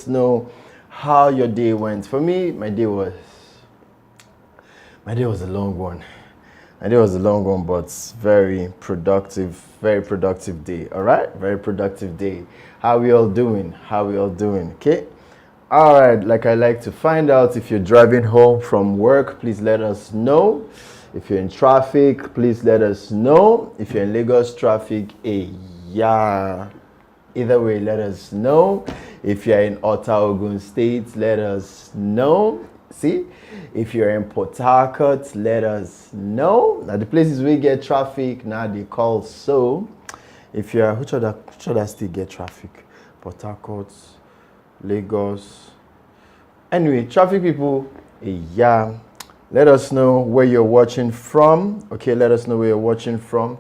us know how your day went. For me, my day was a long one. My day was a long one, but very productive day. All right, very productive day. How we all doing? Okay. All right, like I like to find out, if you're driving home from work, please let us know. If you're in traffic, please let us know. If you're in Lagos traffic, yeah. Either way, let us know. If you're in Ota, Ogun State, let us know. See? If you're in Port Harcourt, let us know. Now, the places we get traffic, now they call so. If you're, which other state get traffic? Port Harcourt, Lagos. Anyway, traffic people, yeah. Let us know where you're watching from. Okay, let us know where you're watching from.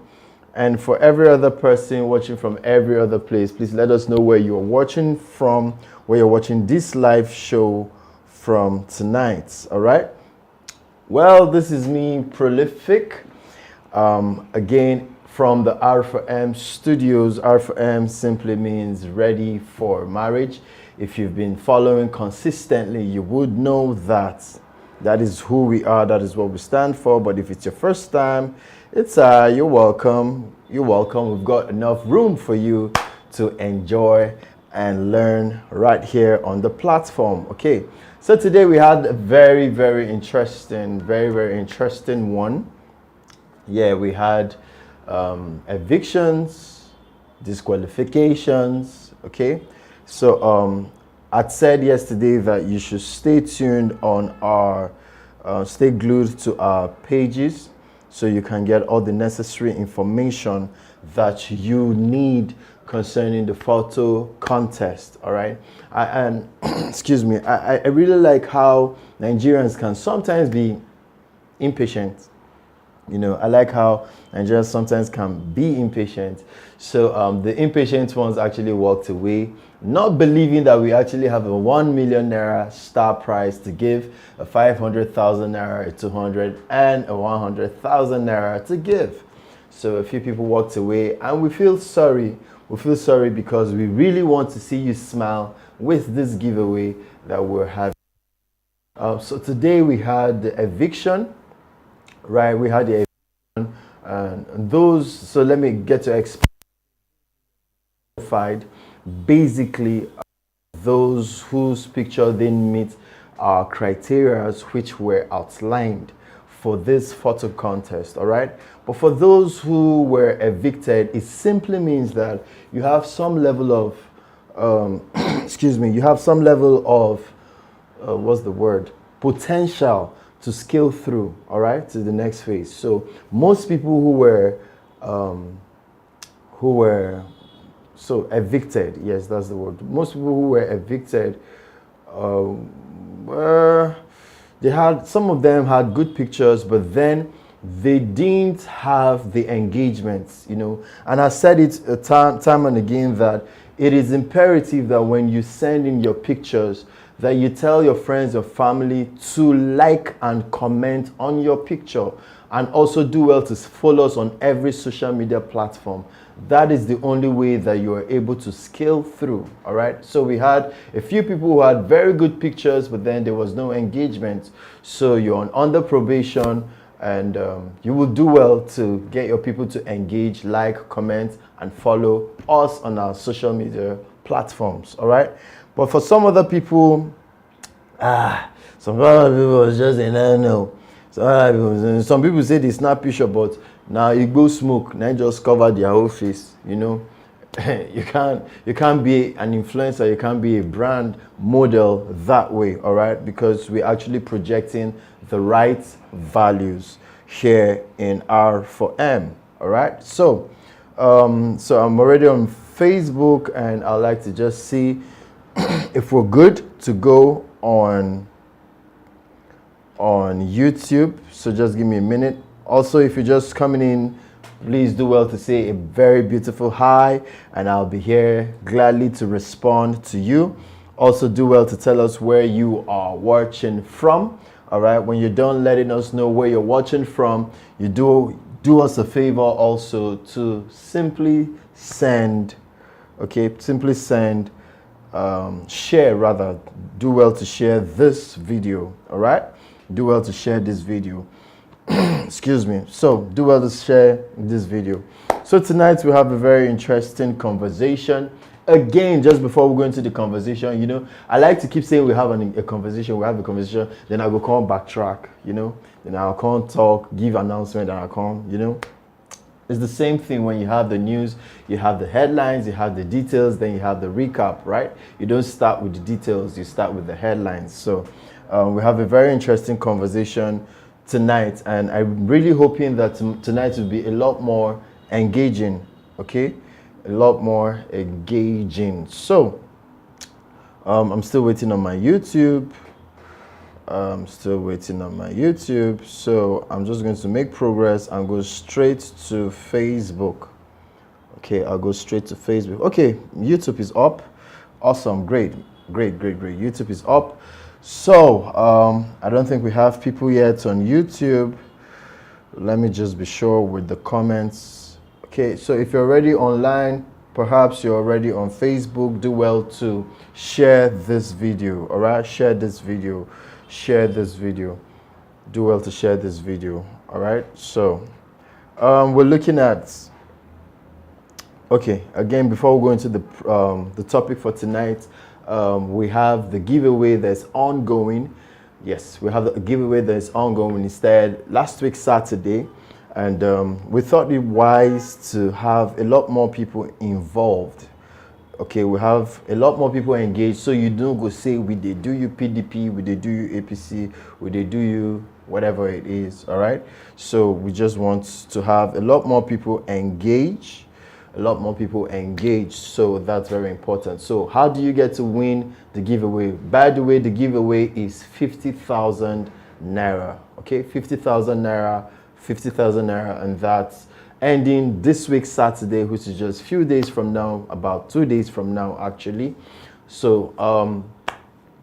And for every other person watching from every other place, please let us know where you're watching from, where you're watching this live show from tonight. All right. Well, this is me, Prolific. Again, from the R4M studios. R4M simply means ready for marriage. If you've been following consistently, you would know that is who we are. That is what we stand for. But if it's your first time, it's you're welcome. You're welcome. We've got enough room for you to enjoy and learn right here on the platform. Okay. So today we had a very interesting one. Yeah, we had evictions, disqualifications. Okay. So I said yesterday that you should stay tuned on our, stay glued to our pages so you can get all the necessary information that you need concerning the photo contest. All right. And excuse me, I really like how Nigerians can sometimes be impatient. You know, I like how Nigerians sometimes can be impatient. So the impatient ones actually walked away, not believing that we actually have a 1 million naira star prize to give, a 500,000 naira, a 200, and a 100,000 naira to give. So a few people walked away, and we feel sorry. We feel sorry because we really want to see you smile with this giveaway that we're having. So today we had the eviction, right? We had the eviction, and those. So let me get to explain. Basically, those whose picture didn't meet our criteria, which were outlined for this photo contest. All right. But for those who were evicted, it simply means that you have some level of, excuse me, you have some level of, what's the word? Potential to scale through, all right, to the next phase. So most people who were so evicted, yes, that's the word. Most people who were evicted, they had, some of them had good pictures, but then they didn't have the engagements, you know. And I said it time and again that it is imperative that when you send in your pictures, that you tell your friends or family to like and comment on your picture, and also do well to follow us on every social media platform. That is the only way that you are able to scale through. All right. So we had a few people who had very good pictures, but then there was no engagement. So you're under probation, and you will do well to get your people to engage, like, comment, and follow us on our social media platforms. All right. But for some other people, some other people was just in no. Some people say they snap picture, but now you go smoke, now just cover their whole face. You know, you can't be an influencer, you can't be a brand model that way. All right, because we're actually projecting the right values here in R4M. All right, so so I'm already on Facebook, and I like to just see if we're good to go on YouTube. So just give me a minute. Also, if you're just coming in, please do well to say a very beautiful hi, and I'll be here gladly to respond to you. Also, do well to tell us where you are watching from. All right, when you're done letting us know where you're watching from, you do us a favor also to simply send share rather, do well to share this video. All right, do well to share this video. Excuse me. So do well to share this video. So tonight we have a very interesting conversation. Again, just before we go into the conversation, you know, I like to keep saying we have a conversation, then I will come backtrack, you know, then I'll come talk, give announcement, and I'll come, you know. It's the same thing when you have the news, you have the headlines, you have the details, then you have the recap, right? You don't start with the details, you start with the headlines. So we have a very interesting conversation tonight, and I'm really hoping that tonight will be a lot more engaging, okay? A lot more engaging. So I'm still waiting on my YouTube. So I'm just going to make progress and go straight to Facebook. Okay, I'll go straight to Facebook. Okay, YouTube is up. Awesome, great. YouTube is up. So I don't think we have people yet on YouTube. Let me just be sure with the comments. Okay, so if you're already online, perhaps you're already on Facebook, do well to share this video. All right, share this video. Do well to share this video. All right, so we're looking at, okay, again, before we go into the topic for tonight, we have the giveaway that's ongoing. Yes, we have the giveaway that's ongoing instead last week Saturday, and we thought it wise to have a lot more people involved. Okay, we have a lot more people engaged, so you don't go say we did do you PDP, we did do you APC, we did do you whatever it is. All right, so we just want to have a lot more people engaged. So that's very important. So how do you get to win the giveaway? By the way, the giveaway is 50,000 naira. Okay, 50,000 naira, and that's ending this week Saturday, which is just a few days from now, about 2 days from now actually. So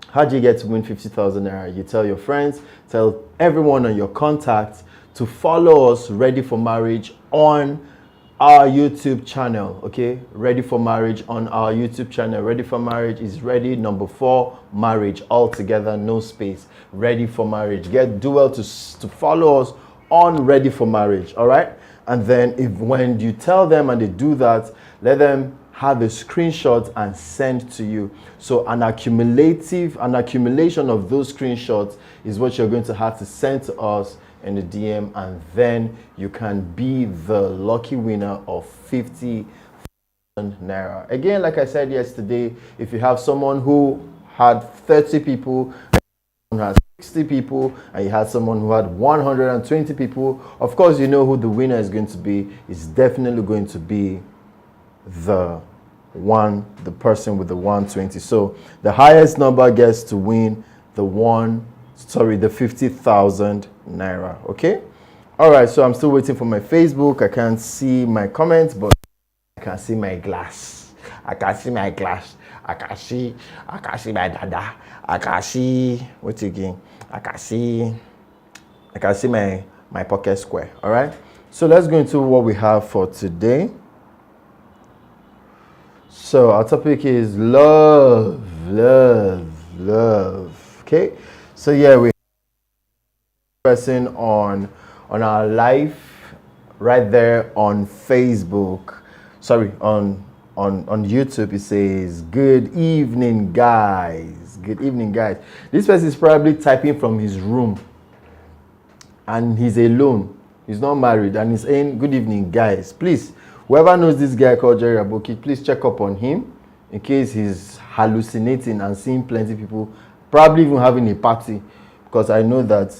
how do you get to win 50,000 naira? You tell your friends, tell everyone on your contacts to follow us, Ready for Marriage, on our YouTube channel. Okay, Ready for Marriage on our YouTube channel. Ready for Marriage is ready number 4 marriage, all together, no space. Ready for Marriage. Do well to follow us on Ready for Marriage. All right, and then when you tell them and they do that, let them have a screenshot and send to you. So an accumulation of those screenshots is what you're going to have to send to us in the DM, and then you can be the lucky winner of 50,000 naira. Again, like I said yesterday, if you have someone who had 30 people, who had 60 people, and you had someone who had 120 people, of course you know who the winner is going to be. It's definitely going to be the person with the 120. So the highest number gets to win the 50,000 naira. Okay, all right, so I'm still waiting for my Facebook. I can't see my comments, but I can see my glass. I can see my dada. I can see what again? I can see my pocket square. All right, so let's go into what we have for today. So our topic is love. Okay, so yeah, we person on our live right there on Facebook, sorry, on YouTube. It says good evening guys. This person is probably typing from his room and he's alone, he's not married, and he's saying good evening guys. Please, whoever knows this guy called Jerry Aboki, please check up on him in case he's hallucinating and seeing plenty of people, probably even having a party, because I know that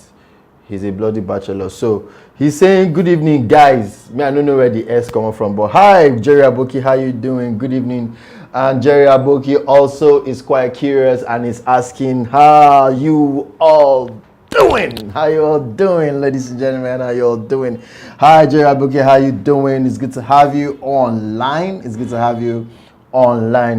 he's a bloody bachelor. So he's saying good evening guys. Me, I don't know where the S coming from, but hi Jerry Aboki, how you doing? Good evening. And Jerry Aboki also is quite curious and is asking how you all doing? How you all doing, ladies and gentlemen? How you all doing? Hi Jerry Aboki, how you doing? It's good to have you online.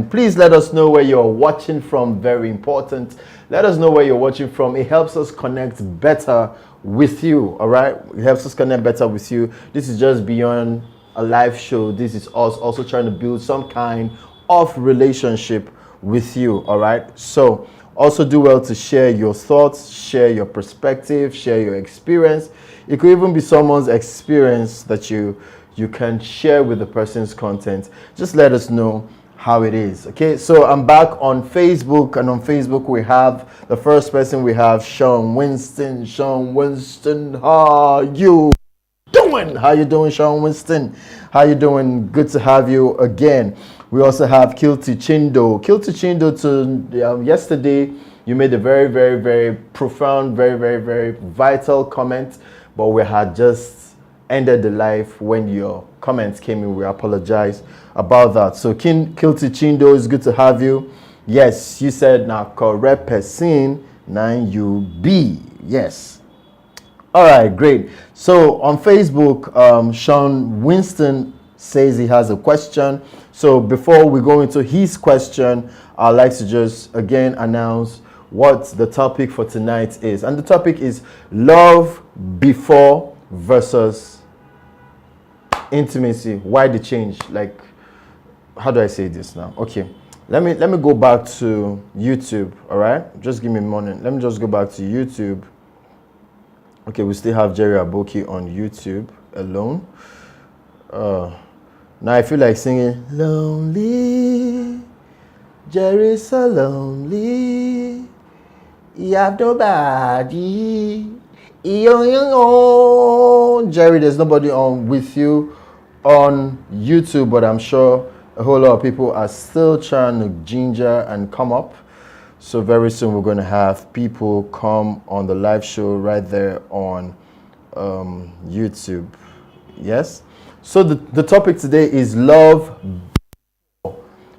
Please let us know where you're watching from. Very important. Let us know where you're watching from. It helps us connect better with you. All right, it helps us connect better with you. This is just beyond a live show. This is us also trying to build some kind of relationship with you. All right. So also do well to share your thoughts, share your perspective, share your experience. It could even be someone's experience that you can share with the person's content. Just let us know how it is. Okay, so I'm back on Facebook, and on Facebook we have the first person. We have Sean Winston. Sean Winston, how you doing? How you doing, Sean Winston? How you doing? Good to have you again. We also have Kilti Chindo. Kilti Chindo, to yesterday you made a very, very, very profound, very, very, very vital comment, but we had just ended the live when your comments came in. We apologize about that. So Kilti Chindo, it's good to have you. Yes, you said now correct person, now you be. Yes. All right, great. So on Facebook, Sean Winston says he has a question. So before we go into his question, I'd like to just again announce what the topic for tonight is. And the topic is love before versus intimacy. Why the change? Like, how do I say this now? Okay, let me go back to YouTube. All right, just give me a moment. Let me just go back to YouTube. Okay, we still have Jerry Aboki on YouTube alone. Now I feel like singing lonely, Jerry's so lonely, you have nobody. Jerry, there's nobody on with you on YouTube, but I'm sure a whole lot of people are still trying to ginger and come up. So very soon we're going to have people come on the live show right there on YouTube. Yes. So the topic today is love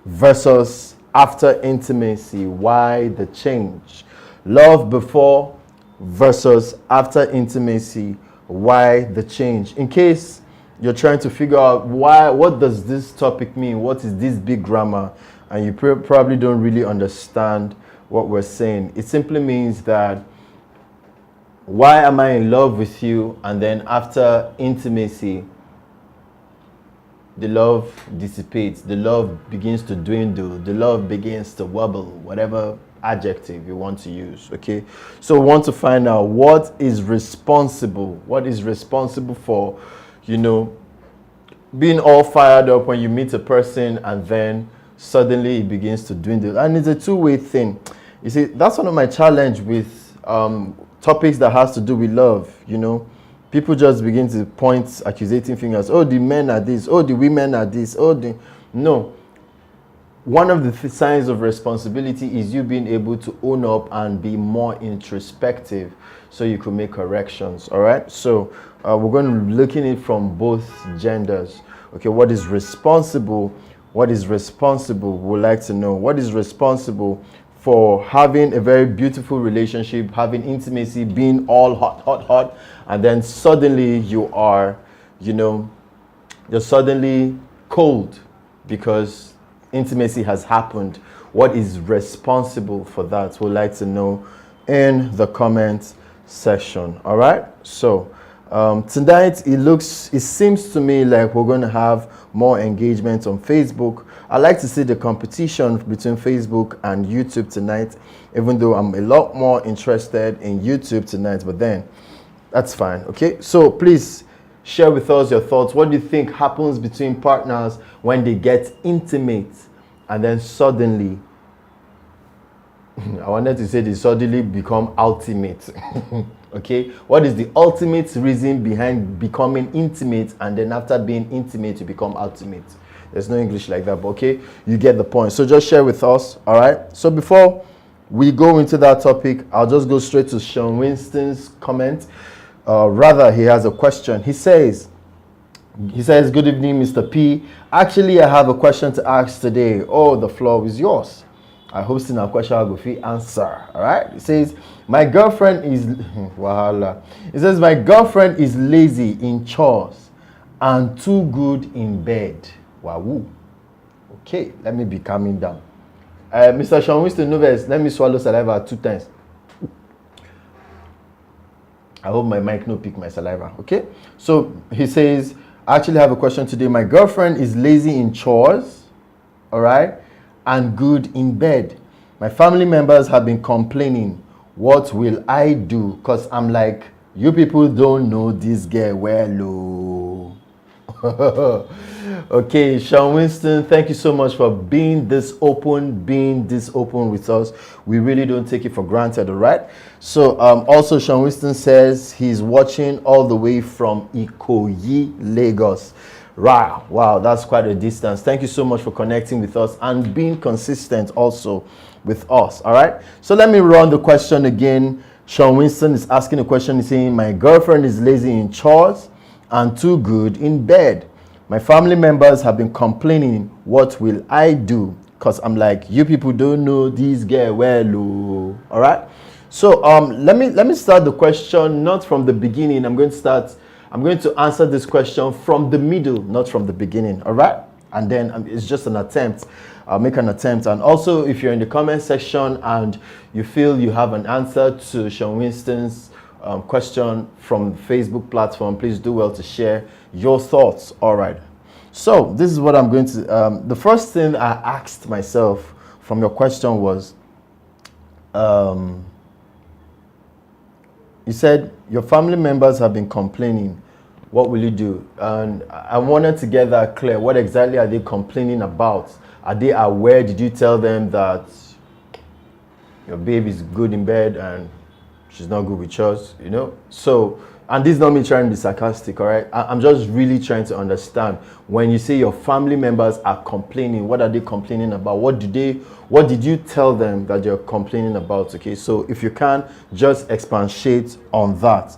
versus after intimacy. Why the change? Love before versus after intimacy. Why the change? In case you're trying to figure out what does this topic mean? What is this big grammar? And you probably don't really understand what we're saying. It simply means that why am I in love with you, and then after intimacy the love dissipates, the love begins to dwindle, the love begins to wobble, whatever adjective you want to use. Okay, so we want to find out what is responsible for, being all fired up when you meet a person and then suddenly it begins to dwindle. And it's a two-way thing. You see, that's one of my challenge with topics that has to do with love. People just begin to point accusating fingers. Oh, the men are this. Oh, the women are this. No. One of the signs of responsibility is you being able to own up and be more introspective so you can make corrections. All right. So we're going to be looking at it from both genders. Okay. What is responsible? We'd like to know what is responsible for having a very beautiful relationship, having intimacy, being all hot, and then suddenly you're suddenly cold because intimacy has happened. What is responsible for that? We'd like to know in the comment section. All right. So tonight it seems to me like we're going to have more engagement on Facebook. I like to see the competition between Facebook and YouTube tonight, even though I'm a lot more interested in YouTube tonight, but then that's fine. Okay, so please share with us your thoughts. What do you think happens between partners when they get intimate and then suddenly I wanted to say they suddenly become ultimate. Okay, what is the ultimate reason behind becoming intimate, and then after being intimate you become ultimate? There's no English like that, but okay, you get the point. So just share with us. All right, so before we go into that topic, I'll just go straight to Sean Winston's comment. Rather, he has a question. He says, good evening, Mr. P. Actually, I have a question to ask today. Oh, the floor is yours. I hope in our question I'll go fit answer. All right. It says my girlfriend is wahala. It says my girlfriend is lazy in chores and too good in bed. Wahoo. Okay, let me be calming down. Mr. Sean Winston Noves, let me swallow saliva 2 times. I hope my mic no pick my saliva. Okay. So he says, I actually have a question today. My girlfriend is lazy in chores. All right. and good in bed. My family members have been complaining. What will I do? Because I'm like, you people don't know this girl well. Okay, Sean Winston, thank you so much for being this open with us. We really don't take it for granted, all right? So also Sean Winston says he's watching all the way from Ikoyi, Lagos. Wow, that's quite a distance. Thank you so much for connecting with us and being consistent also with us, all right? So let me run the question again. Sean Winston is asking a question. He's saying, my girlfriend is lazy in chores and too good in bed. My family members have been complaining. What will I do? Because I'm like, you people don't know this girl well. All right. So let me start the question not from the beginning. I'm going to answer this question from the middle, not from the beginning. All right. And then it's just an attempt. I'll make an attempt. And also, if you're in the comment section and you feel you have an answer to Sean Winston's question from the Facebook platform, please do well to share your thoughts. All right. So this is what I'm going to, the first thing I asked myself from your question was, you said your family members have been complaining. What will you do? And I wanted to get that clear. What exactly are they complaining about? Are they aware? Did you tell them that your baby is good in bed and she's not good with chores, you know? So, and this is not me trying to be sarcastic, all right? I'm just really trying to understand. When you say your family members are complaining, what are they complaining about? What did you tell them that you're complaining about? Okay, so if you can, just expatiate on that.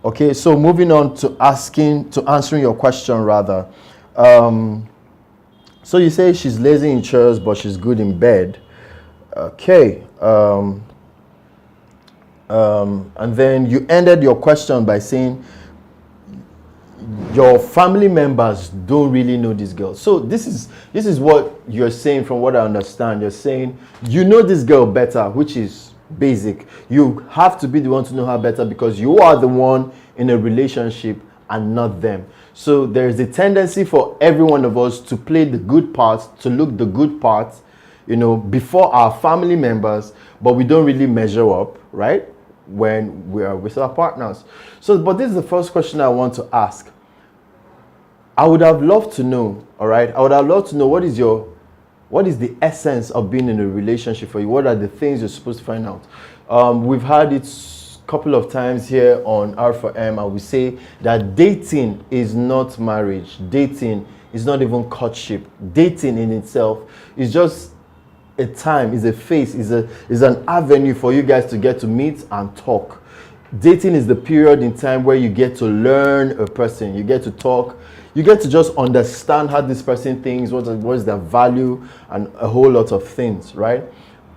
Okay, so moving on to answering your question rather. So you say she's lazy in chores, but she's good in bed. Okay. And then you ended your question by saying your family members don't really know this girl. So this is what you're saying from what I understand. You're saying you know this girl better, which is basic. You have to be the one to know her better because you are the one in a relationship and not them. So there's a tendency for every one of us to play the good parts, to look the good parts, you know, before our family members, but we don't really measure up, right? When we are with our partners. So, but this is the first question I want to ask. I would have loved to know, all right? I would have loved to know what is the essence of being in a relationship for you? What are the things you're supposed to find out? We've had it a couple of times here on R4M, and we say that dating is not marriage. Dating is not even courtship. Dating in itself is just a time, is a phase, is an avenue for you guys to get to meet and talk. Dating is the period in time where you get to learn a person, you get to talk, you get to just understand how this person thinks, what is their value, and a whole lot of things, right?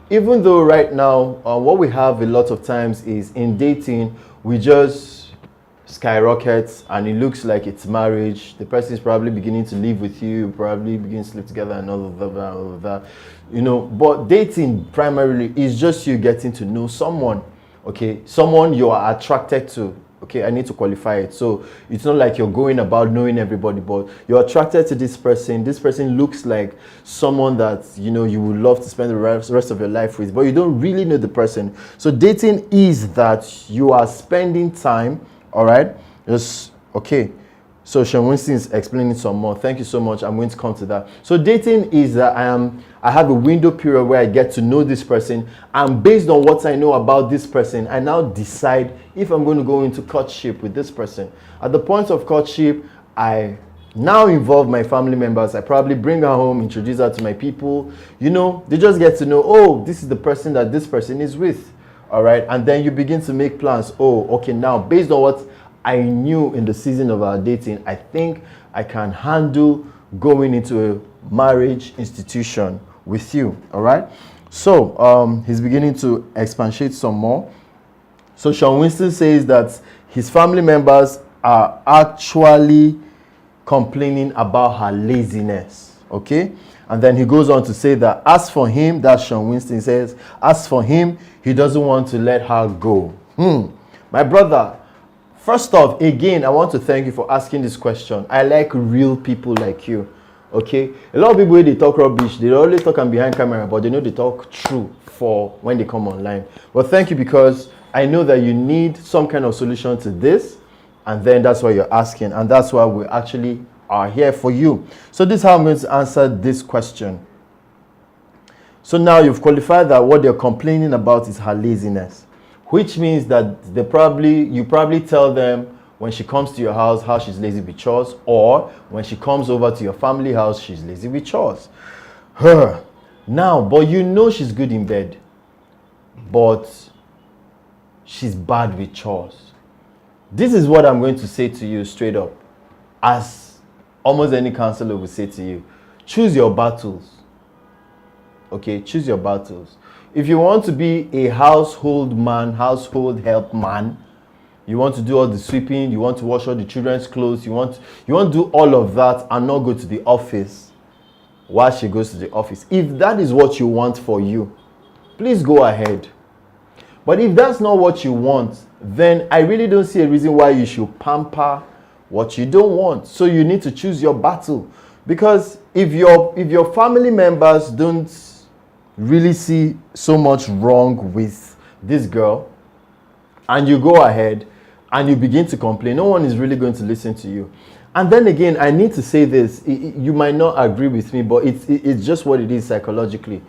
Even though right now, what we have a lot of times is in dating, we just skyrockets and it looks like it's marriage. The person is probably beginning to live with you, probably begin to sleep together and all of that, you know. But dating primarily is just you getting to know someone, okay? Someone you are attracted to. Okay, I need to qualify it. So it's not like you're going about knowing everybody, but you're attracted to this person. This person looks like someone that, you know, you would love to spend the rest of your life with, but you don't really know the person. So dating is that you are spending time, all right? Just, okay. So Sean Winston is explaining some more. Thank you so much. I'm going to come to that. So dating is that I have a window period where I get to know this person, and based on what I know about this person, I now decide if I'm going to go into courtship with this person. At the point of courtship, I now involve my family members. I probably bring her home, introduce her to my people. You know, they just get to know, oh, this is the person that this person is with. All right. And then you begin to make plans. Oh, okay, now based on what I knew in the season of our dating, I think I can handle going into a marriage institution with you, all right? So he's beginning to expatiate some more. So Sean Winston says that his family members are actually complaining about her laziness, okay? And then he goes on to say that as for him, that Sean Winston says, as for him, he doesn't want to let her go. My brother, first off, again, I want to thank you for asking this question. I like real people like you. Okay, a lot of people when they talk rubbish, they always talk and behind camera, but they know they talk true for when they come online. Well, thank you, because I know that you need some kind of solution to this, and then that's why you're asking, and that's why we actually are here for you. So this is how I'm going to answer this question. So now you've qualified that what they're complaining about is her laziness, which means that you probably tell them when she comes to your house how she's lazy with chores, or when she comes over to your family house she's lazy with chores. Now, but you know she's good in bed, but she's bad with chores. This is what I'm going to say to you straight up, as almost any counselor will say to you. Choose your battles. Okay, choose your battles. If you want to be a household man, household help man, you want to do all the sweeping, you want to wash all the children's clothes, you want to do all of that and not go to the office while she goes to the office. If that is what you want for you, please go ahead. But if that's not what you want, then I really don't see a reason why you should pamper what you don't want. So you need to choose your battle. Because if your family members don't really see so much wrong with this girl, and you go ahead and you begin to complain, no one is really going to listen to you. And then again, I need to say this. You might not agree with me, but it's just what it is psychologically.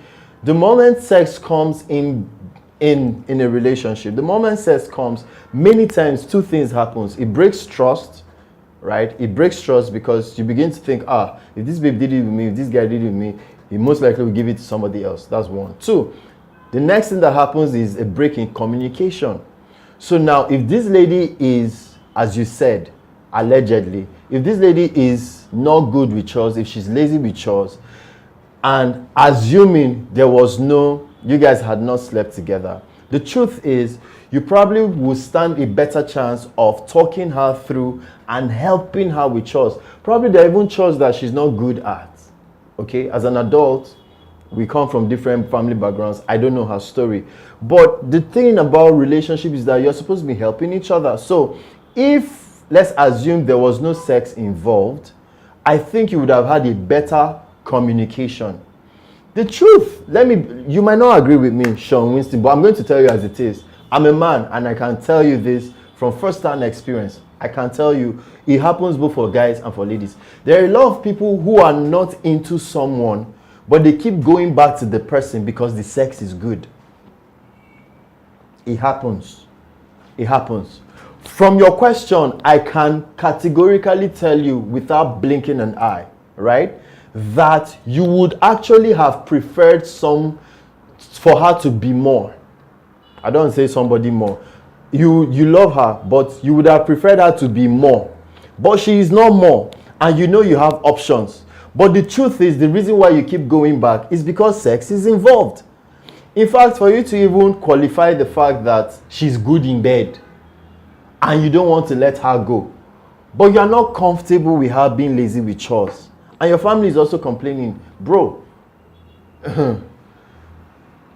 The moment sex comes in a relationship, the moment sex comes, many times two things happens. It breaks trust, right? It breaks trust because you begin to think, if this babe did it with me, if this guy did it with me, he most likely will give it to somebody else. That's one. Two, the next thing that happens is a break in communication. So now, if this lady is, as you said, allegedly, if this lady is not good with chores, if she's lazy with chores, and assuming you guys had not slept together, the truth is, you probably will stand a better chance of talking her through and helping her with chores. Probably there are even chores that she's not good at. Okay, as an adult, we come from different family backgrounds. I don't know her story. But the thing about relationship is that you're supposed to be helping each other. So if, let's assume there was no sex involved, I think you would have had a better communication. The truth, you might not agree with me, Sean Winston, but I'm going to tell you as it is. I'm a man, and I can tell you this from first-hand experience. I can tell you it happens both for guys and for ladies. There are a lot of people who are not into someone, but they keep going back to the person because the sex is good. It happens. It happens. From your question, I can categorically tell you without blinking an eye, right, that you would actually have preferred for her to be more. I don't say somebody more. You love her, but you would have preferred her to be more. But she is not more, and you know you have options. But the truth is, the reason why you keep going back is because sex is involved. In fact, for you to even qualify the fact that she's good in bed and you don't want to let her go, but you're not comfortable with her being lazy with chores, and your family is also complaining, bro,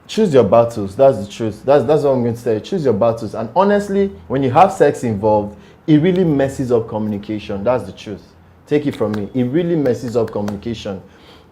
choose your battles. That's the truth. That's what I'm going to say. Choose your battles. And honestly, when you have sex involved, it really messes up communication. That's the truth. Take it from me. It really messes up communication.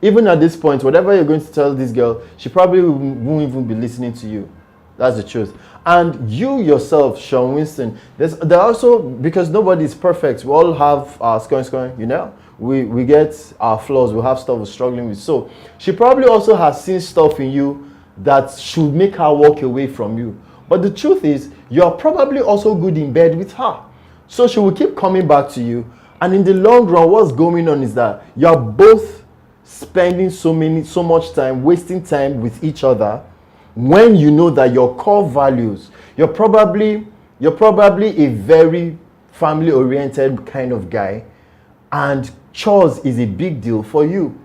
Even at this point, whatever you're going to tell this girl, she probably won't even be listening to you. That's the truth. And you yourself, Sean Winston, there also, because nobody is perfect, we all have our scoring, you know? We get our flaws, we have stuff we're struggling with. So she probably also has seen stuff in you that should make her walk away from you. But the truth is, you're probably also good in bed with her. So she will keep coming back to you. And in the long run, what's going on is that you're both spending so much time, wasting time with each other, when you know that your core values, you're probably a very family-oriented kind of guy, and chores is a big deal for you.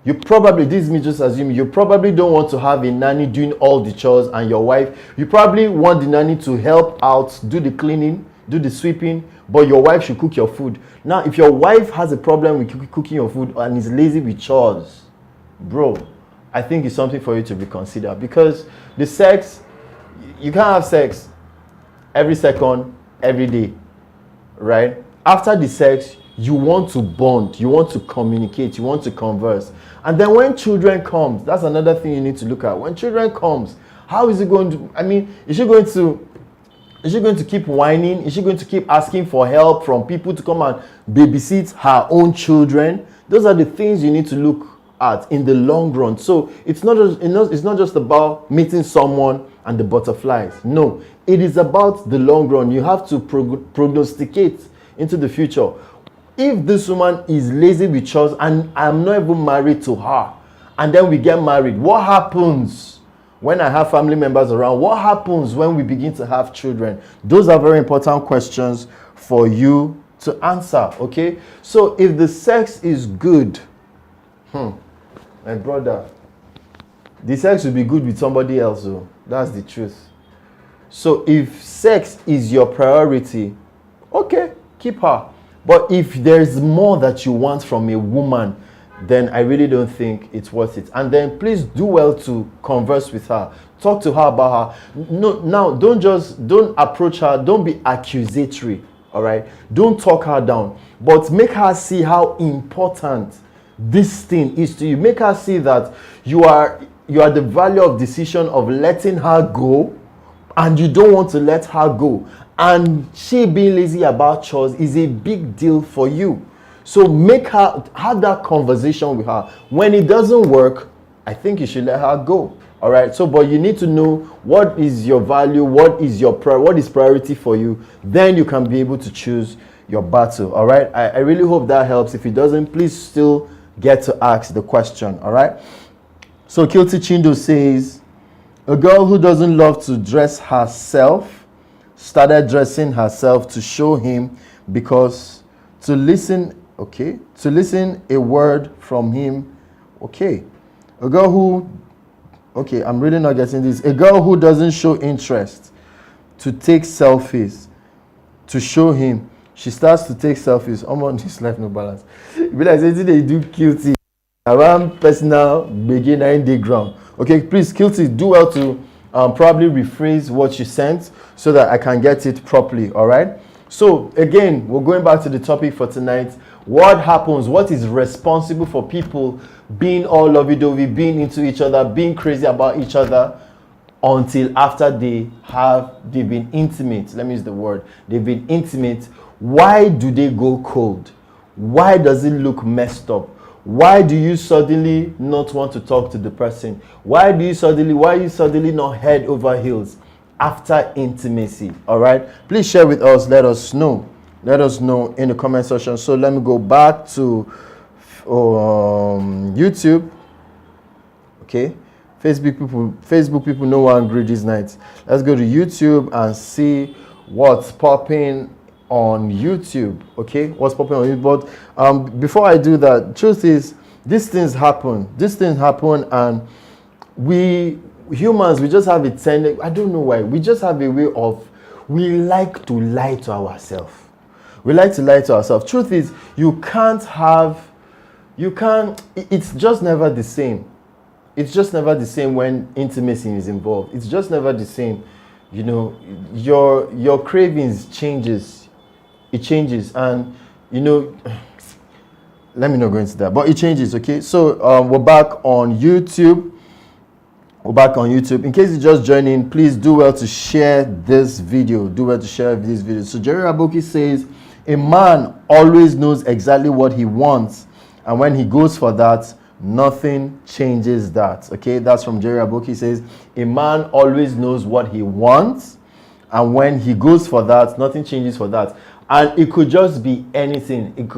You probably, this is me just assuming, you probably don't want to have a nanny doing all the chores, and your wife, you probably want the nanny to help out, do the cleaning, do the sweeping, but your wife should cook your food. Now, if your wife has a problem with cooking your food and is lazy with chores, bro, I think it's something for you to reconsider, because the sex, you can't have sex every second, every day, right? After the sex, You want to bond, you want to communicate, you want to converse. And then when children comes, that's another thing you need to look at. When children comes, how is it going to, I mean, is she going to keep whining? Is she going to keep asking for help from people to come and babysit her own children? Those are the things you need to look at in the long run. So it's not just about meeting someone and the butterflies. No, it is about the long run. You have to prognosticate into the future. If this woman is lazy with chores and I'm not even married to her, and then we get married, what happens when I have family members around? What happens when we begin to have children? Those are very important questions for you to answer, okay? So if the sex is good, my brother, the sex will be good with somebody else, though. That's the truth. So if sex is your priority, okay, keep her. But if there's more that you want from a woman, then I really don't think it's worth it. And then please do well to converse with her. Talk to her about her. No, now don't approach her. Don't be accusatory. All right. Don't talk her down, but make her see how important this thing is to you. Make her see that you are the value of decision of letting her go, and you don't want to let her go. And she being lazy about chores is a big deal for you. So make her have that conversation with her. When it doesn't work, I think you should let her go. All right. So, but you need to know what is your value, what is priority for you. Then you can be able to choose your battle. All right. I really hope that helps. If it doesn't, please still get to ask the question. All right. So Kilti Chindo says, a girl who doesn't love to dress herself started dressing herself to show him because to listen a word from him. Okay. I'm really not getting this. A girl who doesn't show interest to take selfies to show him. She starts to take selfies. I'm on this life no balance. Be like saying they do Kilti around personal beginner in the ground. Okay, please Kilti, do well to probably rephrase what you sent so that I can get it properly. All right. So again, we're going back to the topic for tonight. What happens? What is responsible for people being all lovey-dovey, being into each other, being crazy about each other until after they've been intimate? Let me use the word. They've been intimate. Why do they go cold? Why does it look messed up? Why do you suddenly not want to talk to the person? Why are you suddenly not head over heels after intimacy? All right. Please share with us. Let us know. Let us know in the comment section. So let me go back to YouTube. Okay. Facebook people no one agree this night. Let's go to YouTube and see what's popping on YouTube. Okay, what's popping on YouTube. But before I do that, truth is these things happen, and we humans, we just have a tendency, I don't know why, we just have a way of, we like to lie to ourselves. Truth is, it's just never the same. It's just never the same when intimacy is involved. It's just never the same. You know, your cravings changes. It changes, and you know, let me not go into that, but it changes. Okay, so we're back on YouTube. In case you just joined in, please do well to share this video. So Jerry Aboki says, a man always knows exactly what he wants, and when he goes for that, nothing changes that. Okay, that's from Jerry Aboki. He says, a man always knows what he wants, and when he goes for that, nothing changes for that. And it could just be anything. It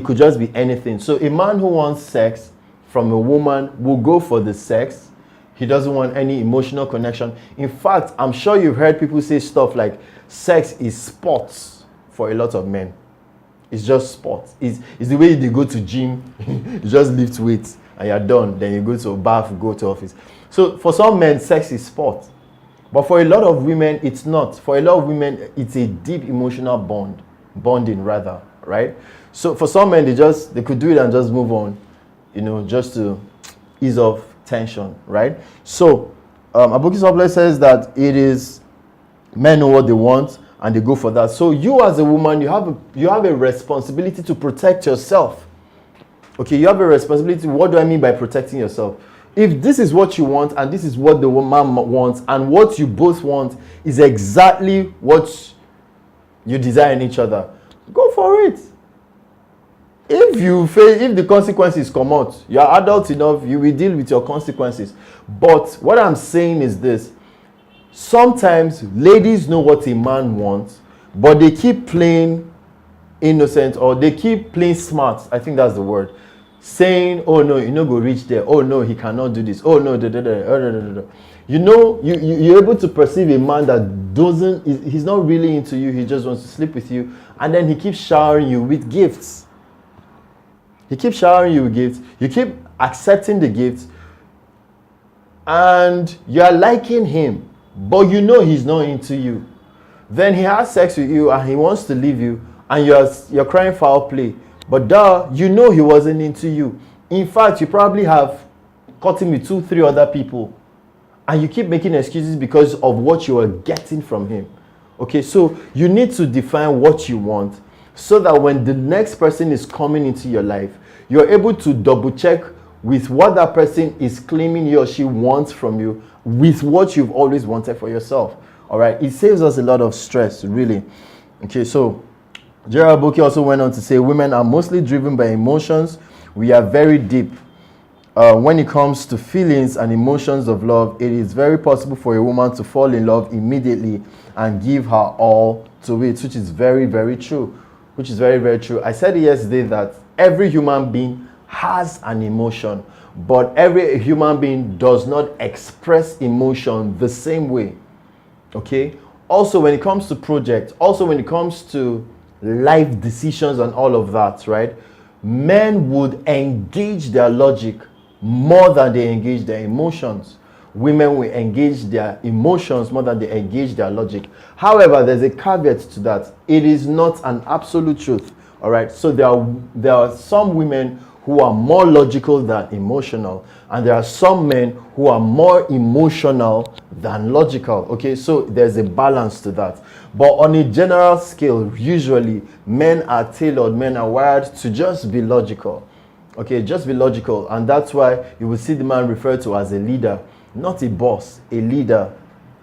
could just be anything. So a man who wants sex from a woman will go for the sex. He doesn't want any emotional connection. In fact, I'm sure you've heard people say stuff like sex is sports for a lot of men. It's just sports. It's the way they go to gym. You just lift weights and you're done. Then you go to a bath, go to office. So for some men, sex is sport. But for a lot of women, it's not. For a lot of women, it's a deep emotional bonding rather, right? So for some men, they could do it and just move on, you know, just to ease off tension, right? So Aboki Sople says that it is men know what they want, and they go for that. So you as a woman, you have a responsibility to protect yourself. Okay, you have a responsibility. What do I mean by protecting yourself? If this is what you want and this is what the woman wants, and what you both want is exactly what you desire in each other, go for it. If you fail, if the consequences come out, you are adult enough, you will deal with your consequences. But what I'm saying is this: sometimes ladies know what a man wants, but they keep playing innocent, or they keep playing smart. I think that's the word. Saying, oh no, you know, go reach there. Oh no, he cannot do this. Oh no, you know, you're able to perceive a man that doesn't, he's not really into you, he just wants to sleep with you, and then he keeps showering you with gifts. He keeps showering you with gifts. You keep accepting the gifts, and you're liking him, but you know he's not into you. Then he has sex with you and he wants to leave you, and you're crying foul play. But you know he wasn't into you. In fact, you probably have caught him with 2-3 other people, and you keep making excuses because of what you are getting from him. Okay, so you need to define what you want, so that when the next person is coming into your life, you're able to double check with what that person is claiming he or she wants from you, with what you've always wanted for yourself. All right, it saves us a lot of stress, really. Okay, so Gerald Boki also went on to say, women are mostly driven by emotions. We are very deep. When it comes to feelings and emotions of love, it is very possible for a woman to fall in love immediately and give her all to it, which is very, very true. Which is very, very true. I said yesterday that every human being has an emotion, but every human being does not express emotion the same way. Okay? Also, when it comes to projects, also when it comes to life decisions and all of that, right? Men would engage their logic more than they engage their emotions. Women will engage their emotions more than they engage their logic. However, there's a caveat to that. It is not an absolute truth. All right. So there are some women who are more logical than emotional, and there are some men who are more emotional than logical. Okay, so there's a balance to that. But on a general scale, usually men are tailored, men are wired to just be logical. Okay, just be logical, and that's why you will see the man referred to as a leader, not a boss. A leader,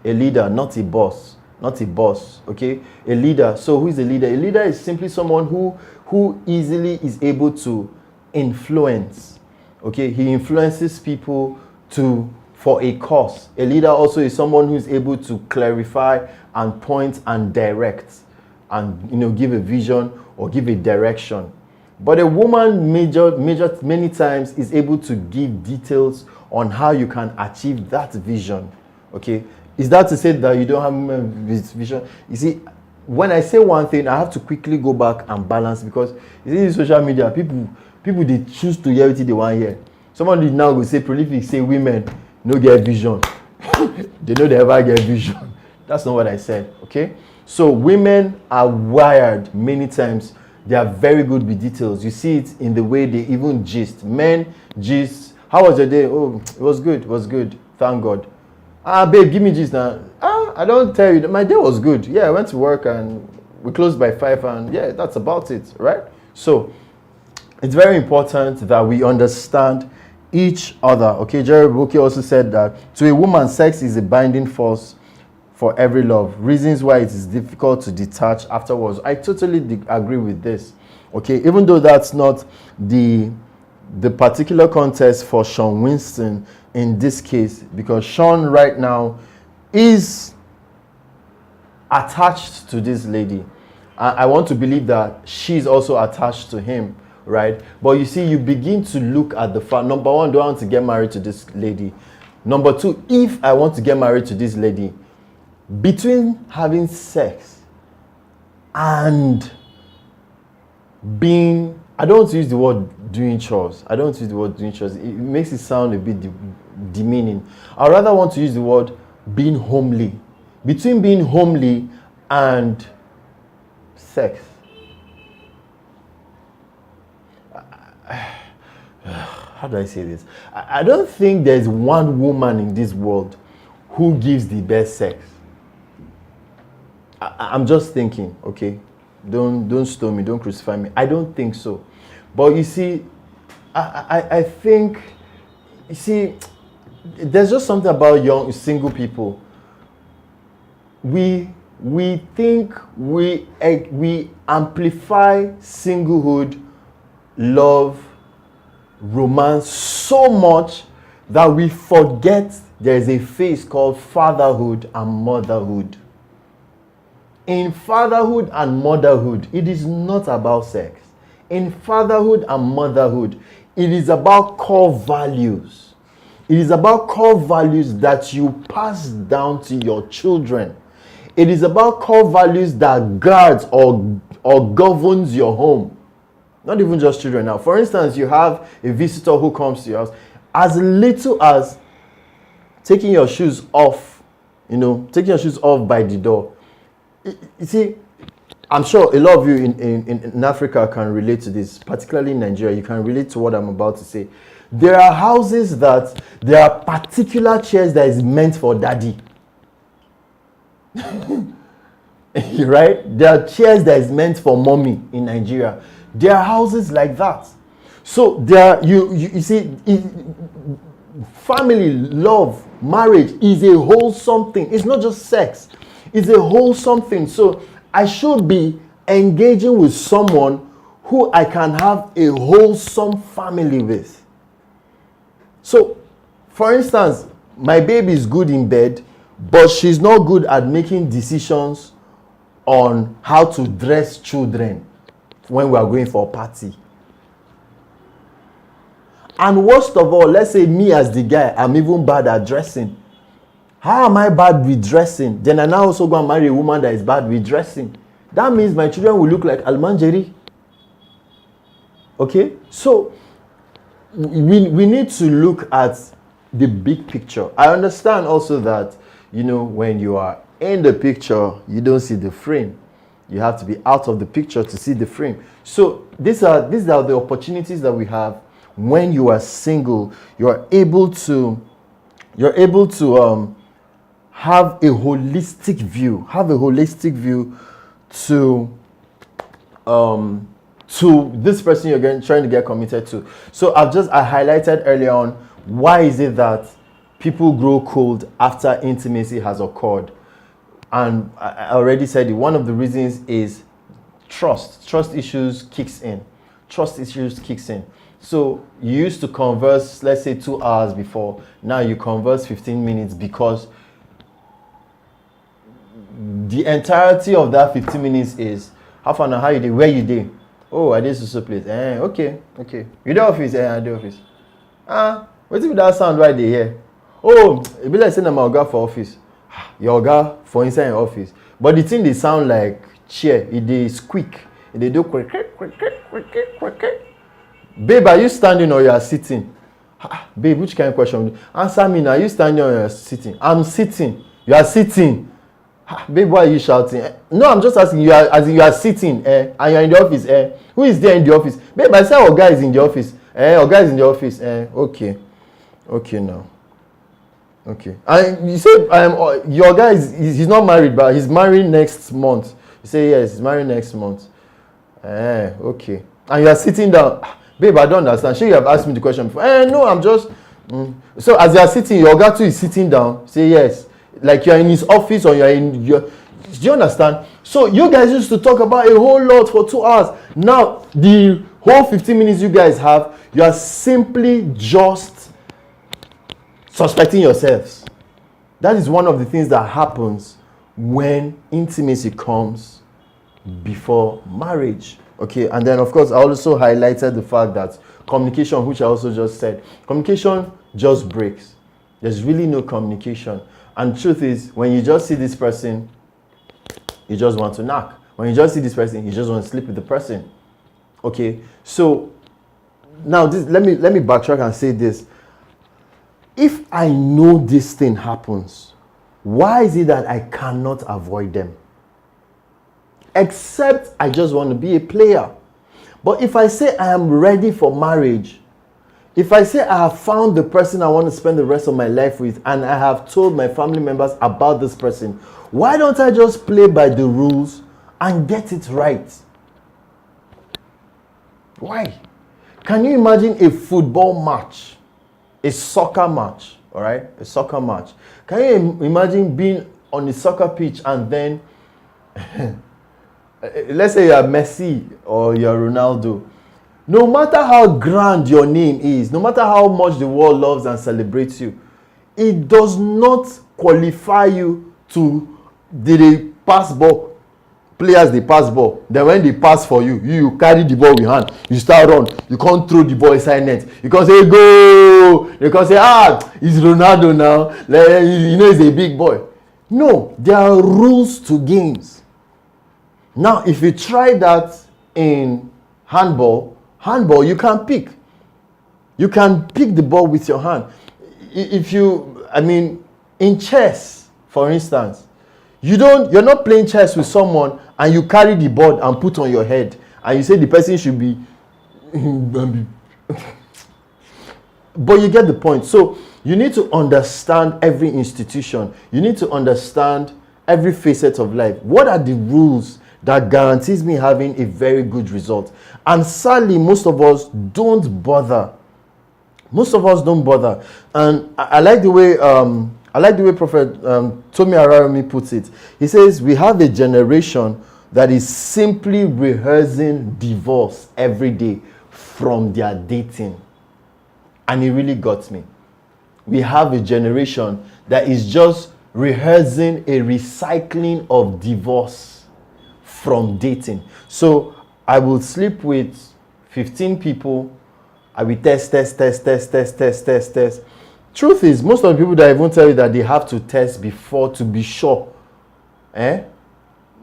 not a boss, not a boss. Okay, a leader. So who is a leader? A leader is simply someone who easily is able to influence. Okay, he influences people for a cause. A leader also is someone who is able to clarify and point and direct, and give a vision or give a direction. But a woman many times is able to give details on how you can achieve that vision. Okay, is that to say that you don't have women with vision? You see, when I say one thing, I have to quickly go back and balance, because you see, in social media, people they choose to hear what they want to hear. Somebody now will say prolific, say women no get vision. They know they ever get vision. That's not what I said. Okay, so women are wired many times. They are very good with details. You see it in the way they even gist. Men gist. How was your day? Oh, it was good. It was good. Thank God. Babe, give me gist now. I don't tell you. My day was good. Yeah, I went to work and we closed by 5, and yeah, that's about it, right? So it's very important that we understand each other. Okay, Jerry Boki also said that to a woman, sex is a binding force for every love. Reasons why it is difficult to detach afterwards. I totally agree with this. Okay, even though that's not the particular context for Sean Winston in this case, because Sean right now is attached to this lady. I want to believe that she's also attached to him, right? But you see, you begin to look at the fact, number one, do I want to get married to this lady? Number two, if I want to get married to this lady, between having sex and being, I don't want to use the word doing chores. I don't want to use the word doing chores. It makes it sound a bit demeaning. I rather want to use the word being homely. Between being homely and sex. How do I say this? I don't think there's one woman in this world who gives the best sex. I'm just thinking, okay, don't stone me, don't crucify me. I don't think so. But you see, I think, you see, there's just something about young single people. We think we amplify singlehood, love, romance so much that we forget there is a phase called fatherhood and motherhood. In fatherhood and motherhood, it is not about sex. In fatherhood and motherhood, it is about core values. It is about core values that you pass down to your children. It is about core values that guards or governs your home. Not even just children now. For instance, you have a visitor who comes to your house. As little as taking your shoes off, taking your shoes off by the door. You see, I'm sure a lot of you in Africa can relate to this, particularly in Nigeria. You can relate to what I'm about to say. There are houses that there are particular chairs that is meant for daddy. Right? There are chairs that is meant for mommy in Nigeria. There are houses like that. So there, you see, family, love, marriage is a wholesome thing. It's not just sex. It's a wholesome thing. So I should be engaging with someone who I can have a wholesome family with. So, for instance, my baby is good in bed, but she's not good at making decisions on how to dress children when we are going for a party. And worst of all, let's say me as the guy, I'm even bad at dressing. How am I bad with dressing? Then I now also go and marry a woman that is bad with dressing. That means my children will look like Almanjeri. Okay? So, we need to look at the big picture. I understand also that, when you are in the picture, you don't see the frame. You have to be out of the picture to see the frame. So, these are the opportunities that we have when you are single. You're able to have a holistic view. To this person you're trying to get committed to. So I highlighted earlier on, why is it that people grow cold after intimacy has occurred? And I already said it. One of the reasons is trust. Trust issues kicks in. So you used to converse, let's say 2 hours before. Now you converse 15 minutes because the entirety of that 15 minutes is, how far now, how you dey, where you dey? Oh, I did so place. Okay. You the office? I the office. What's with that sound right there? Oh, it be like saying my oga for office. Your oga for inside your office. But the thing they sound like chair. It they squeak. They do quick. Babe, are you standing or you are sitting? Babe, which kind of question? Answer me now. Are you standing or you are sitting? I'm sitting. You are sitting. Babe, why are you shouting? No, I'm just asking you. As you are sitting, and you're in the office. Who is there in the office? Babe, I said our guy is in the office. Our guy is in the office. Okay now. Okay. And you said your guy he's not married, but he's married next month. You say yes, he's married next month. Okay. And you are sitting down. Babe, I don't understand. Sure, you have asked me the question before. No, I'm just. So as you are sitting, your guy too is sitting down. Say yes. Like you're in his office or you're in your. Do you understand? So you guys used to talk about a whole lot for 2 hours. Now the whole 15 minutes you guys have, you are simply just suspecting yourselves. That is one of the things that happens when intimacy comes before marriage. Okay, and then of course I also highlighted the fact that communication, which I also just said, communication just breaks. There's really no communication. And truth is, when you just see this person, you just want to knock. When you just see this person, you just want to sleep with the person. Okay, so now let me backtrack and say this. If I know this thing happens, why is it that I cannot avoid them? Except I just want to be a player. But if I say I am ready for marriage, If I say I have found the person I want to spend the rest of my life with, and I have told my family members about this person, why don't I just play by the rules and get it right? Why? Can you imagine a football match, a soccer match, all right? A soccer match. Can you imagine being on the soccer pitch and then, let's say you're Messi or you're Ronaldo. No matter how grand your name is, no matter how much the world loves and celebrates you, it does not qualify you to the pass ball. Players, they pass ball. Then when they pass for you, you carry the ball with hand. You start run. You can't throw the ball inside net. You can't say, go. You can't say, it's Ronaldo now. You know, he's a big boy. No, there are rules to games. Now, if you try that in handball, you can pick. You can pick the ball with your hand. In chess, for instance, you're not playing chess with someone and you carry the board and put on your head and you say the person should be but you get the point. So you need to understand every institution. You need to understand every facet of life. What are the rules that guarantees me having a very good result? And sadly, most of us don't bother. And I like the way Prophet Tomi Araromi puts it. He says we have a generation that is simply rehearsing divorce every day from their dating. And it really got me. We have a generation that is just rehearsing a recycling of divorce from dating. So I will sleep with 15 people. I will test. Truth is, most of the people that even tell you that they have to test before to be sure.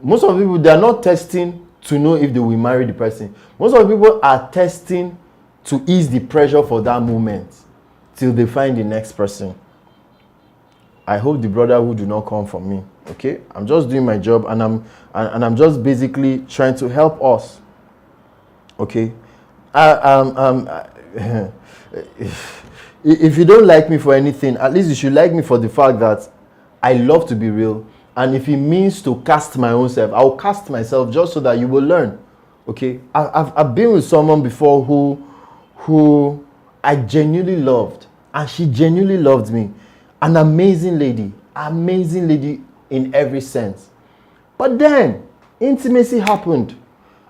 Most of the people, they are not testing to know if they will marry the person. Most of the people are testing to ease the pressure for that moment till they find the next person. I hope the brotherhood do not come from me. Okay, I'm just doing my job, and I'm just basically trying to help us. Okay, if you don't like me for anything, at least you should like me for the fact that I love to be real. And if it means to cast my own self, I'll cast myself just so that you will learn. Okay, I've been with someone before who I genuinely loved, and she genuinely loved me. An amazing lady in every sense. But then intimacy happened,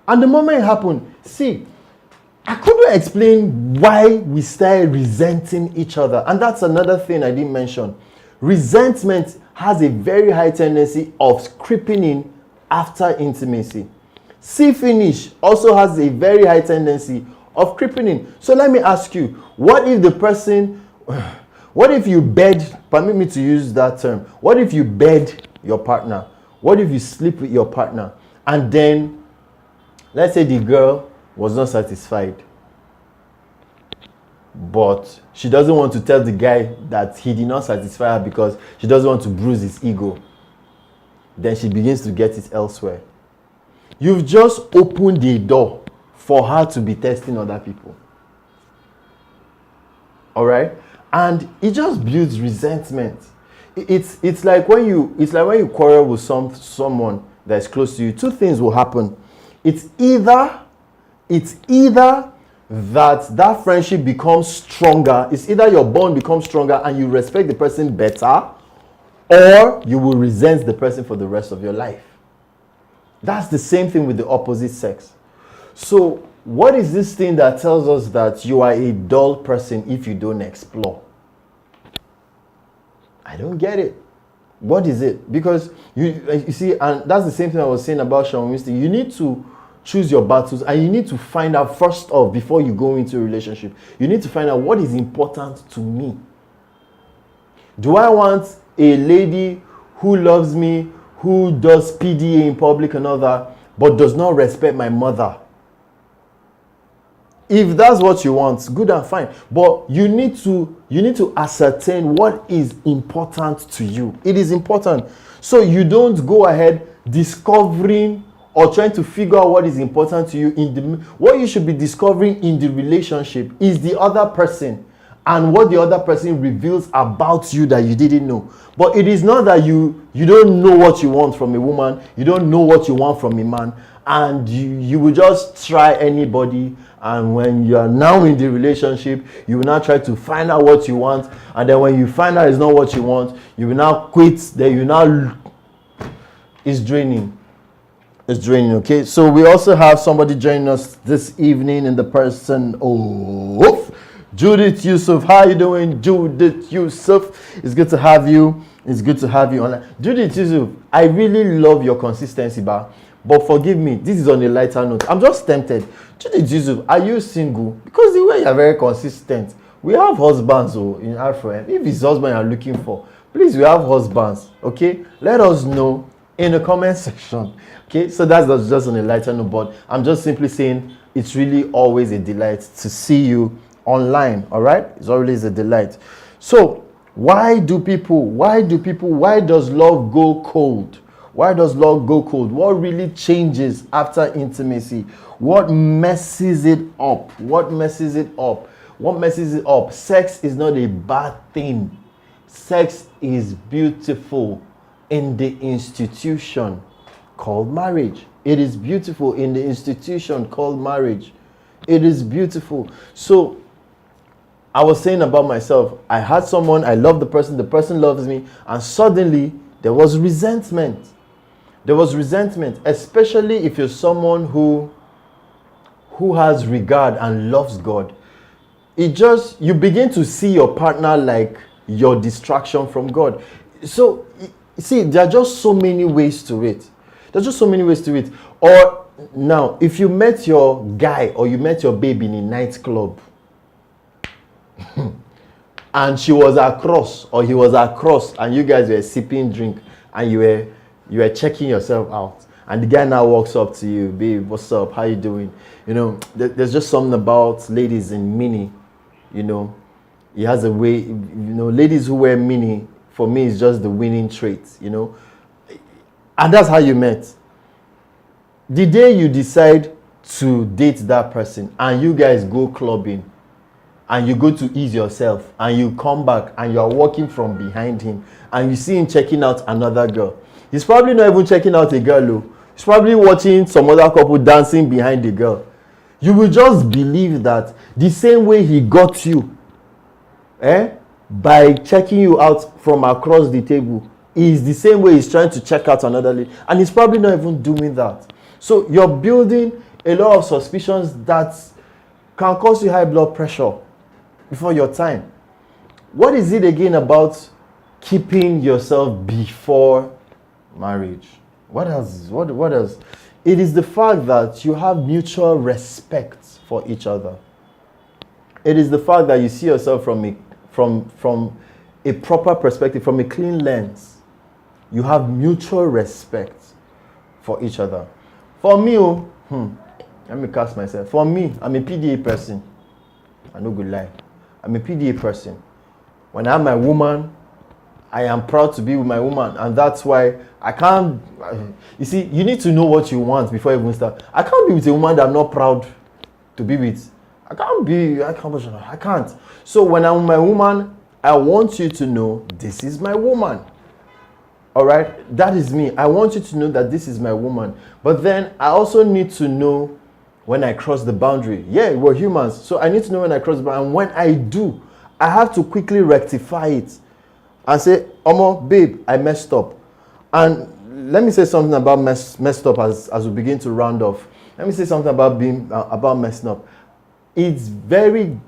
and the moment it happened, I couldn't explain why we started resenting each other. And that's another thing I didn't mention. Resentment has a very high tendency of creeping in after intimacy. Finish also has a very high tendency of creeping in. So let me ask you, what if you bed, permit me to use that term, what if you bed your partner? What if you sleep with your partner? And then, let's say the girl was not satisfied, but she doesn't want to tell the guy that he did not satisfy her because she doesn't want to bruise his ego. Then she begins to get it elsewhere. You've just opened the door for her to be testing other people. All right? And it just builds resentment. It's like when you quarrel with someone that's close to you. Two things will happen. It's either that friendship becomes stronger. It's either your bond becomes stronger and you respect the person better, or you will resent the person for the rest of your life. That's the same thing with the opposite sex. So what is this thing that tells us that you are a dull person if you don't explore? I don't get it. What is it? Because you see, and that's the same thing I was saying about Sean Winston. You need to choose your battles, and you need to find out first off, before you go into a relationship, you need to find out what is important to me. Do I want a lady who loves me, who does PDA in public and all that, but does not respect my mother? If that's what you want, good and fine. But you need to ascertain what is important to you. It is important. So you don't go ahead discovering or trying to figure out what is important to you what you should be discovering in the relationship is the other person and what the other person reveals about you that you didn't know. But it is not that you don't know what you want from a woman, you don't know what you want from a man, and you will just try anybody, and when you are now in the relationship, you will now try to find out what you want, and then when you find out it's not what you want, you will now quit. Then you now, it's draining. It's draining. Okay, so we also have somebody joining us this evening in the person of Judith Yusuf. How you doing, Judith Yusuf? It's good to have you. It's good to have you online. Judith Yusuf, I really love your consistency, but forgive me, this is on a lighter note. I'm just tempted. Judith Yusuf, are you single? Because the way you're very consistent, we have husbands in Afro. If it's husband you're looking for, please, we have husbands. Okay, let us know in the comment section. Okay, so that's just on a lighter note, but I'm just simply saying it's really always a delight to see you online. All right, it's always a delight. So why does love go cold? Why does love go cold? What really changes after intimacy? What messes it up? What messes it up? What messes it up? Sex is not a bad thing. Sex is beautiful in the institution called marriage. It is beautiful in the institution called marriage. It is beautiful. So I was saying about myself, I had someone, I love the person loves me, and suddenly there was resentment. There was resentment, especially if you're someone who has regard and loves God. You begin to see your partner like your distraction from God. So, see, there are just so many ways to it. There's just so many ways to it. Or now, if you met your guy or you met your babe in a nightclub, and she was across or he was across, and you guys were sipping drink, and you were checking yourself out, and the guy now walks up to you, babe, what's up, how you doing? You know, there's just something about ladies in mini, you know, he has a way, you know, ladies who wear mini, for me, is just the winning trait, you know, and that's how you met. The day you decide to date that person and you guys go clubbing and you go to ease yourself and you come back and you're walking from behind him and you see him checking out another girl, he's probably not even checking out a girl, though. He's probably watching some other couple dancing behind the girl. You will just believe that the same way he got you, by checking you out from across the table, is the same way he's trying to check out another lady. And he's probably not even doing that. So you're building a lot of suspicions that can cause you high blood pressure before your time. What is it again about keeping yourself before marriage? What else? It is the fact that you have mutual respect for each other. It is the fact that you see yourself from a proper perspective, from a clean lens. You have mutual respect for each other. For me, let me cast myself. For me, I'm a PDA person. I no good lie. I'm a PDA person. When I'm my woman, I am proud to be with my woman, and that's why I can't. You see, you need to know what you want before you even start. I can't be with a woman that I'm not proud to be with. I can't. So when I'm with my woman, I want you to know this is my woman. All right, that is me. I want you to know that this is my woman. But then I also need to know when I cross the boundary. Yeah, we're humans, so I need to know when I cross the boundary. And when I do, I have to quickly rectify it and say, Omo, babe, I messed up. And let me say something about messed up as we begin to round off. Let me say something about about messing up. It's very,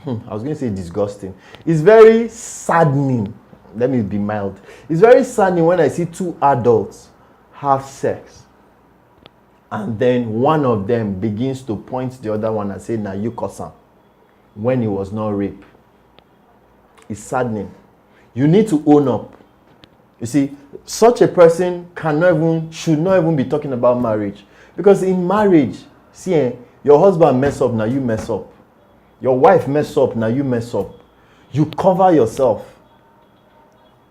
I was going to say disgusting. It's very saddening. Let me be mild. It's very saddening when I see two adults have sex and then one of them begins to point the other one and say, "Now you cousin," when it was not rape. It's saddening. You need to own up. You see, such a person should not even be talking about marriage, because in marriage, see, your husband mess up, now you mess up. Your wife mess up, now you mess up. You cover yourself.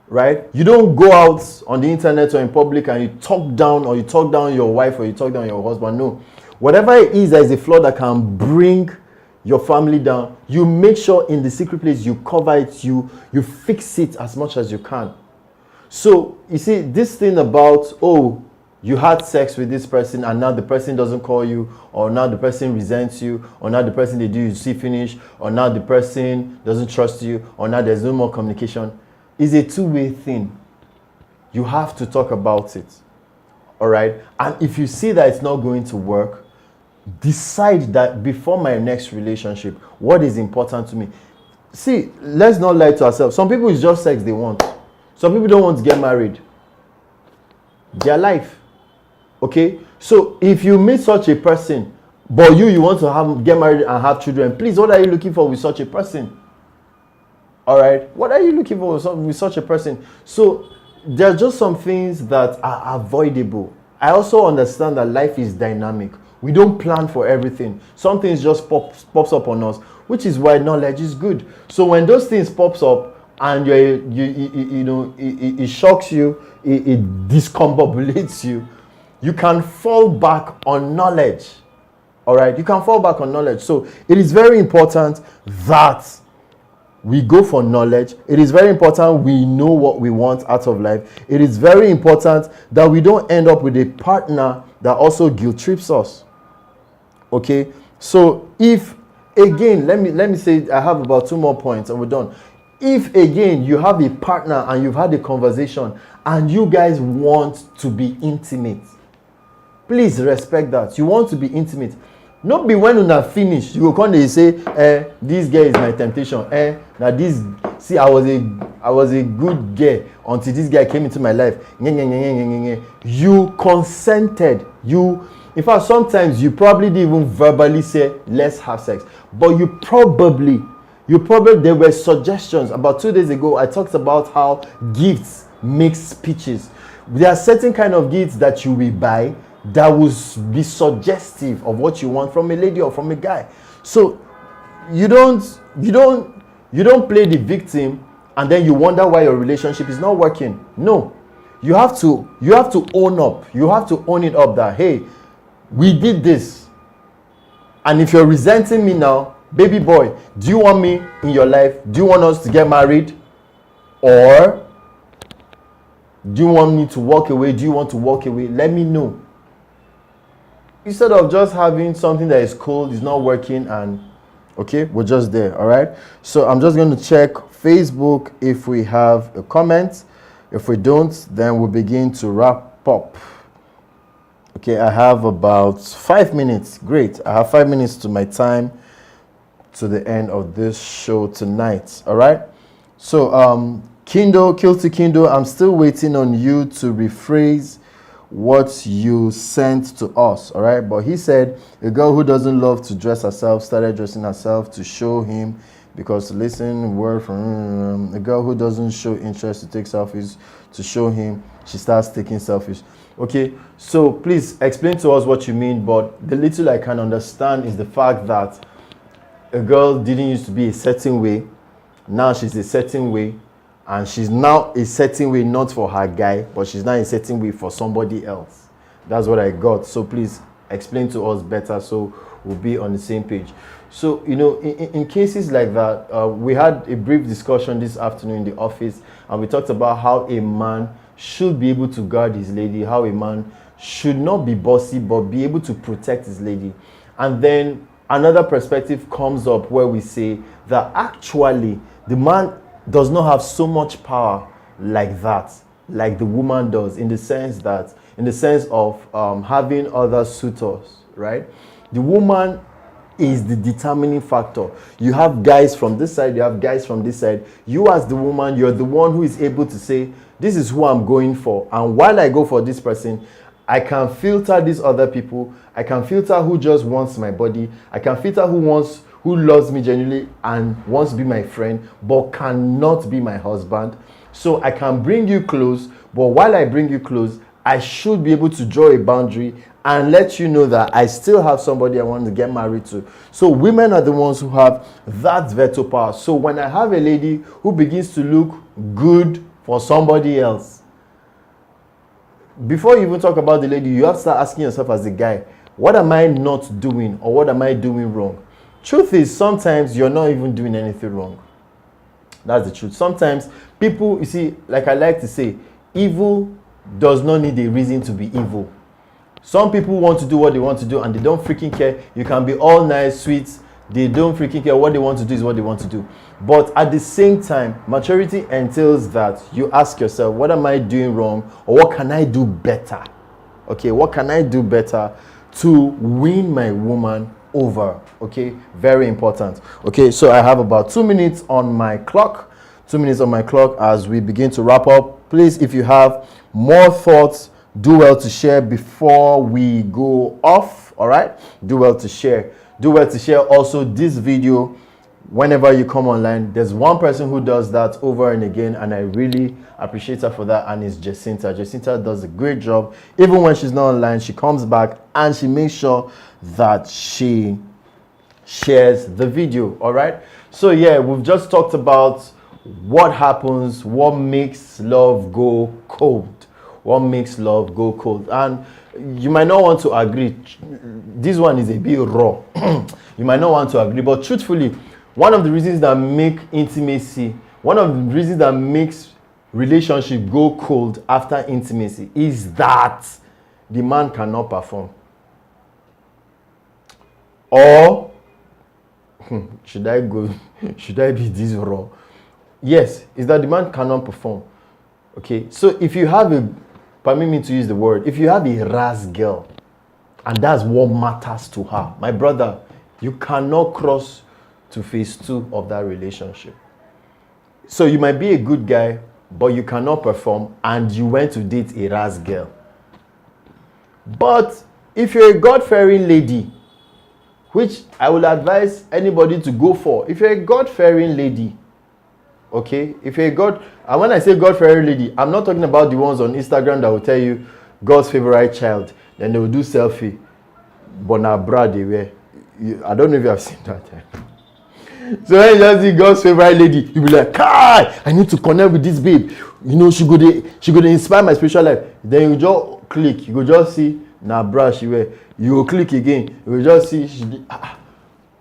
right? You don't go out on the internet or in public and you talk down, or you talk down your wife, or you talk down your husband. No. Whatever it is that is a flaw that can bring your family down, you make sure in the secret place you cover it, you fix it as much as you can. So you see, this thing about, oh, you had sex with this person and now the person doesn't call you, or now the person resents you, or now the person they do you see finish, or now the person doesn't trust you, or now there's no more communication, is a two-way thing. You have to talk about it. All right? And if you see that it's not going to work, decide that before my next relationship, what is important to me. See, let's not lie to ourselves. Some people, it's just sex they want. Some people don't want to get married. Their life. Okay? So if you meet such a person, but you want to get married and have children, please, what are you looking for with such a person? All right? What are you looking for with such a person? So there are just some things that are avoidable. I also understand that life is dynamic. We don't plan for everything. Some things just pops up on us, which is why knowledge is good. So when those things pops up and it shocks you, it discombobulates you, you can fall back on knowledge. All right, you can fall back on knowledge. So it is very important that we go for knowledge. It is very important we know what we want out of life. It is very important that we don't end up with a partner that also guilt trips us. Okay, so if again, let me say, I have about 2 more points and we're done. If again you have a partner and you've had a conversation and you guys want to be intimate, please respect that. You want to be intimate. Not be when una finish, you go come and say, this girl is my temptation. Now this, see, I was a good girl until this guy came into my life. You consented. In fact, sometimes you probably didn't even verbally say, let's have sex. But you probably, there were suggestions. About 2 days ago, I talked about how gifts make speeches. There are certain kind of gifts that you will buy that will be suggestive of what you want from a lady or from a guy. So you don't play the victim and then you wonder why your relationship is not working. No. You have to own up. You have to own it up that, hey, we did this. And if you're resenting me now, baby boy, do you want me in your life? Do you want us to get married? Or do you want me to walk away? Do you want to walk away? Let me know. Instead of just having something that is cold, is not working, and okay, we're just there. All right. So I'm just going to check Facebook if we have a comment. If we don't, then we'll begin to wrap up. Okay, I have about 5 minutes. Great. I have 5 minutes to my time to the end of this show tonight. All right. So, Kilty Kindle, I'm still waiting on you to rephrase what you sent to us. All right. But he said, a girl who doesn't love to dress herself started dressing herself to show him, because listen, word from a girl who doesn't show interest to take selfies to show him, she starts taking selfies. Okay, so please explain to us what you mean. But the little I can understand is the fact that a girl didn't used to be a certain way, now she's a certain way, and she's now a certain way not for her guy, but she's now a certain way for somebody else. That's what I got. So please explain to us better so we'll be on the same page. So, in cases like that, we had a brief discussion this afternoon in the office, and we talked about how a man should be able to guard his lady, how a man should not be bossy, but be able to protect his lady. And then another perspective comes up where we say that actually the man does not have so much power like that, like the woman does, in the sense of having other suitors, right? The woman is the determining factor. You have guys from this side, you have guys from this side. You as the woman, you're the one who is able to say, this is who I'm going for. And while I go for this person, I can filter these other people. I can filter who just wants my body. I can filter who loves me genuinely and wants to be my friend, but cannot be my husband. So I can bring you close, but while I bring you close, I should be able to draw a boundary and let you know that I still have somebody I want to get married to. So women are the ones who have that veto power. So when I have a lady who begins to look good for somebody else. Before you even talk about the lady, you have to start asking yourself as a guy, what am I not doing, or what am I doing wrong? Truth is, sometimes you're not even doing anything wrong. That's the truth. Sometimes people, you see, like I like to say, evil does not need a reason to be evil. Some people want to do what they want to do and they don't freaking care. You can be all nice, sweet. They don't freaking care. What they want to do is what they want to do. But at the same time, maturity entails that you ask yourself, what am I doing wrong? Or what can I do better? Okay, what can I do better to win my woman over? Okay, very important. Okay, so I have about 2 minutes on my clock. 2 minutes on my clock as we begin to wrap up. Please, if you have more thoughts, do well to share before we go off. All right, do well to share. Do well to share also this video whenever you come online. There's one person who does that over and again, and I really appreciate her for that, and it's Jacinta. Jacinta does a great job. Even when she's not online, she comes back and she makes sure that she shares the video. All right, so yeah, we've just talked about what happens, what makes love go cold. What makes love go cold? And you might not want to agree. This one is a bit raw. You might not want to agree, but truthfully, one of the reasons that make intimacy, one of the reasons that makes relationship go cold after intimacy is that the man cannot perform. Or should I be this raw? Yes, is that the man cannot perform. Okay, so if you have a, permit me to use the word, if you have a ras girl, and that's what matters to her, my brother, you cannot cross to phase 2 of that relationship. So you might be a good guy, but you cannot perform, and you went to date a ras girl. But if you're a God-fearing lady, which I will advise anybody to go for, if you're a God-fearing lady, okay, if you're a God, and when I say God-fearing lady, I'm not talking about the ones on Instagram that will tell you God's favorite child, then they will do selfie, but now bra they wear. I don't know if you have seen that. So when you just see God's favorite lady, you'll be like, Kai, I need to connect with this babe. You know, she go to inspire my spiritual life. Then you just click, you go just see, now bra she wear. You will click again, you will just see,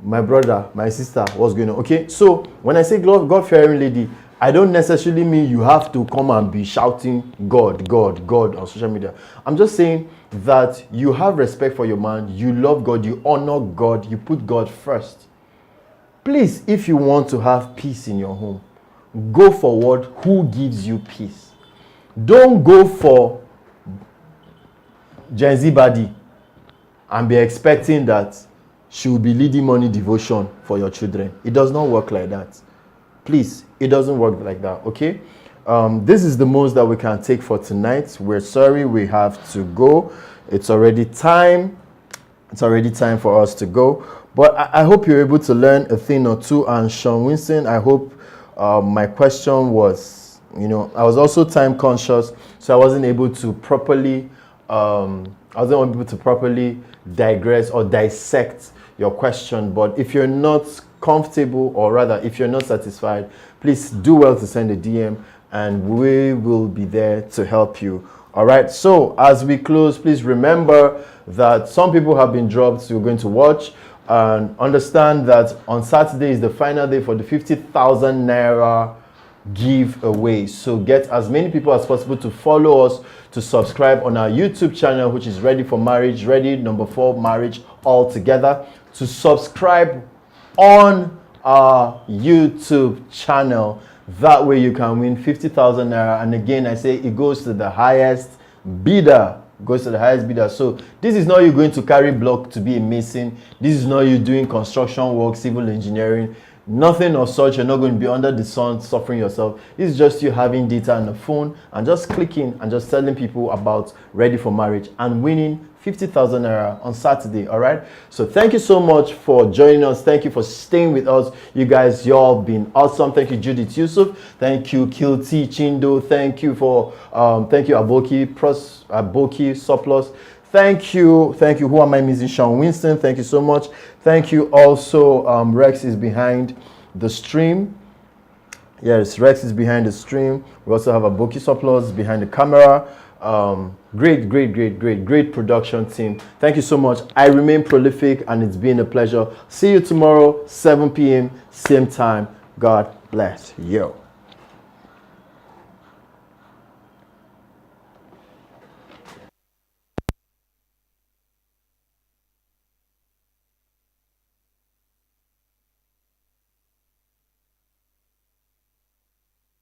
my brother, my sister, what's going on? Okay, so when I say God-fearing lady, I don't necessarily mean you have to come and be shouting God, God, God on social media. I'm just saying that you have respect for your man, you love God, you honor God, you put God first. Please, if you want to have peace in your home, go forward who gives you peace. Don't go for Gen Z body and be expecting that she will be leading money devotion for your children. It does not work like that. Please, it doesn't work like that, okay? This is the most that we can take for tonight. We're sorry we have to go. It's already time. It's already time for us to go. But I hope you're able to learn a thing or two. And Sean Winston, I hope my question was, you know, I was also time conscious, so I wasn't able to properly digress or dissect your question. But if you're not comfortable, or rather if you're not satisfied, please do well to send a DM and we will be there to help you. All right, so as we close, please remember that some people have been dropped, so you're going to watch and understand that on Saturday is the final day for the 50,000 Naira giveaway. So get as many people as possible to follow us, to subscribe on our YouTube channel, which is Ready for Marriage, Ready #4 Marriage all together, to subscribe on our YouTube channel. That way you can win 50,000 Naira. And again, I say it goes to the highest bidder. Goes to the highest bidder. So this is not you going to carry block to be a mason. This is not you doing construction work, civil engineering. Nothing of such. You're not going to be under the sun suffering yourself. It's just you having data on the phone and just clicking and just telling people about Ready for Marriage and winning 50,000 Naira on Saturday. All right, so thank you so much for joining us. Thank you for staying with us. You guys, y'all been awesome. Thank you, Judith Yusuf. Thank you, Kilti Chindo. Thank you for thank you, Aboki Surplus. Thank you. Who am I missing? Sean Winston. Thank you so much. Thank you also. Rex is behind the stream. Yes, Rex is behind the stream. We also have Aboki Surplus behind the camera. Great production team. Thank you so much. I remain prolific and it's been a pleasure. See you tomorrow, 7 p.m., same time. God bless you.